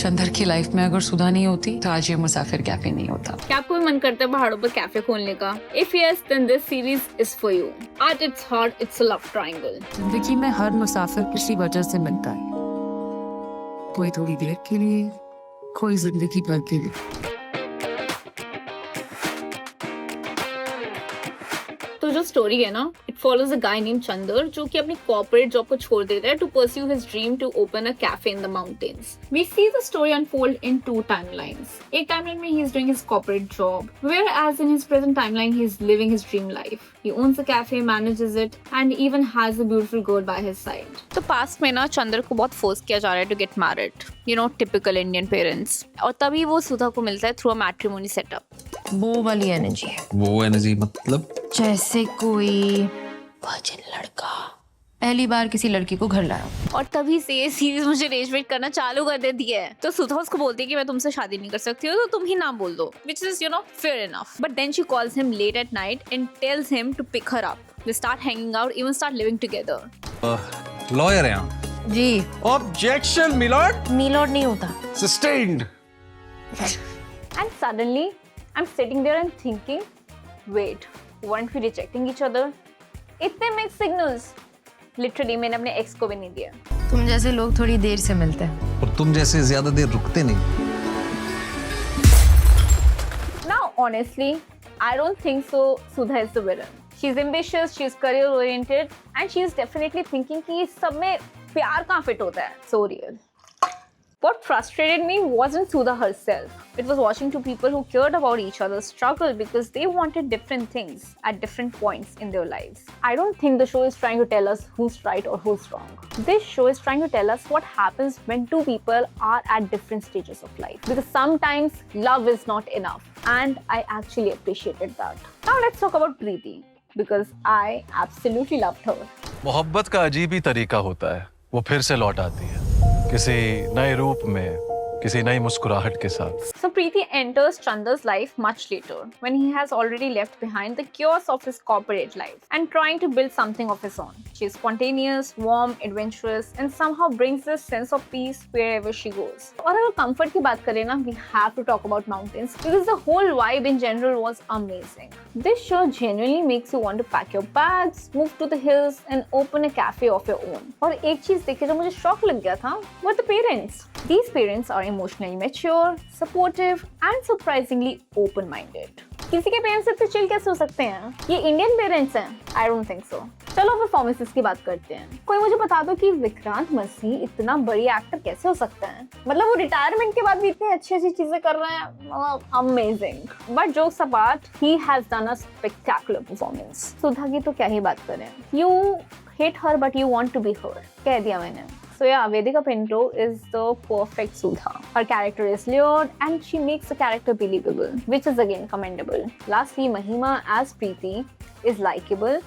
चंदर की लाइफ में अगर सुधा नहीं होती तो आज ये मुसाफिर कैफे नहीं होता। क्या आपको भी मन करता है पहाड़ों पर कैफे खोलने का? If yes, then this series is for you. At its heart, it's a love triangle. जिंदगी में हर मुसाफिर किसी वजह से मिलता है, कोई थोड़ी देर के लिए, कोई जिंदगी भर के लिए। तो जो स्टोरी है ना, it follows a guy name Chandar जो कि अपनी कॉर्पोरेट जॉब को छोड़ देता है to pursue his dream to open a cafe in the mountains. We see the story unfold in two timelines. एक टाइमलाइन में he is doing his corporate job, whereas in his present timeline he is living his dream life. He owns a cafe, manages it, and even has a beautiful girl by his side. तो past में ना चंदर को बहुत force किया जा रहा है to get married, you know, typical Indian parents. और तभी वो सुधा को मिलता है through a matrimony setup. वो वाली एनर्जी है। वो एनर्जी मतलब? जैसे कोई वर्जिन लड़का पहली बार किसी लड़की को घर लाया और तभी से ये सीरीज मुझे रेज वेट करना चालू कर देती है। तो सुधा उसको बोलती है कि मैं तुमसे शादी नहीं कर सकती हूँ, तो तुम ही नाम बोल दो, which is, you know, fair enough. But then she calls him late at night and tells him to pick her up. They start hanging out, even start living together. Lawyer है यहाँ। जी। Objection milord. मिलॉर्ड नहीं होता। Sustained. And suddenly, I'm sitting there and thinking, wait, weren't we rejecting each other? इतने mixed signals. Literally मैंने अपने x को भी नहीं दिया। तुम जैसे लोग थोड़ी देर से मिलते हैं और तुम जैसे ज्यादा देर रुकते नहीं। Now honestly, I don't think so Sudha is the villain. She's ambitious, she's career oriented and she is definitely thinking कि इस सब में प्यार कहाँ फिट होता है। So real. What frustrated me wasn't Sudha herself. It was watching two people who cared about each other's struggle because they wanted different things at different points in their lives. I don't think the show is trying to tell us who's right or who's wrong. This show is trying to tell us what happens when two people are at different stages of life. Because sometimes love is not enough. And I actually appreciated that. Now let's talk about Preeti. Because I absolutely loved her. मोहब्बत का अजीब ही तरीका होता है, वो फिर से लौट आती है किसी नए रूप में, किसी नई मुस्कुराहट के साथ। So Preeti enters Chandar's life much later, when he has already left behind the chaos of his corporate life and trying to build something of his own. She is spontaneous, warm, adventurous, and somehow brings this sense of peace wherever she goes. और अगर comfort की बात करें ना, we have to talk about mountains because the whole vibe in general was amazing. This show genuinely makes you want to pack your bags, move to the hills, and open a cafe of your own. और एक चीज देखी जो मुझे shock लग गया था, were the parents. These parents are emotionally mature, supportive, and surprisingly open-minded. किसी के पेरेंट्स इतने चिल कैसे हो सकते हैं? ये इंडियन पेरेंट्स हैं? I don't think so. चलो परफॉर्मेंसेस की बात करते हैं। कोई मुझे बता दो कि विक्रांत मसीह इतना बड़ी एक्टर कैसे हो सकता है? मतलब वो रिटायरमेंट के बाद भी इतनी अच्छी चीजें कर रहे हैं, amazing. But jokes apart, he has done a spectacular performance. सुधा की तो क्या ही बात करें। You hate her but you want to be her. कह दिया मैंने। So yeah, Vedika Pinto is the perfect Sudha. Her character is layered and she makes the character believable, which is again commendable. Lastly, Mahima as Preeti is likable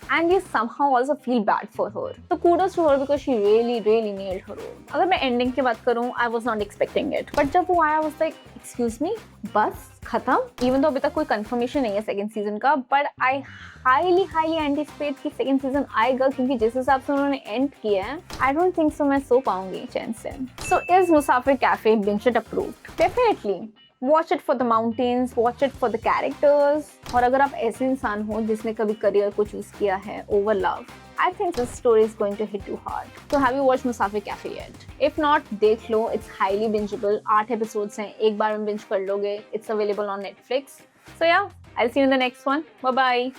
and you somehow also feel bad for her. So kudos to her because she really nailed her role. अगर मैं ending की बात करूँ, I was not expecting it. But जब वो आया, I was like, excuse me, बस खत्म? Even though अभी तक कोई confirmation नहीं है second season का, but I highly anticipate कि second season आएगा क्योंकि जिस हिसाब से उन्होंने end किया है, I don't think so मैं सो पाऊंगी चैन से. So is Musafir Cafe binge it approved? Definitely. Watch it for the mountains, watch it for the characters. और अगर आप ऐसे इंसान हो जिसने कभी करियर को चूज किया है over love, I think this story is going to hit you hard. So have you watched Musafir Cafe yet? If not, देख लो, it's highly bingeable. 8 episodes हैं, एक बार में binge कर लोगे. It's available on Netflix. So yeah, I'll see you in the next one. Bye bye.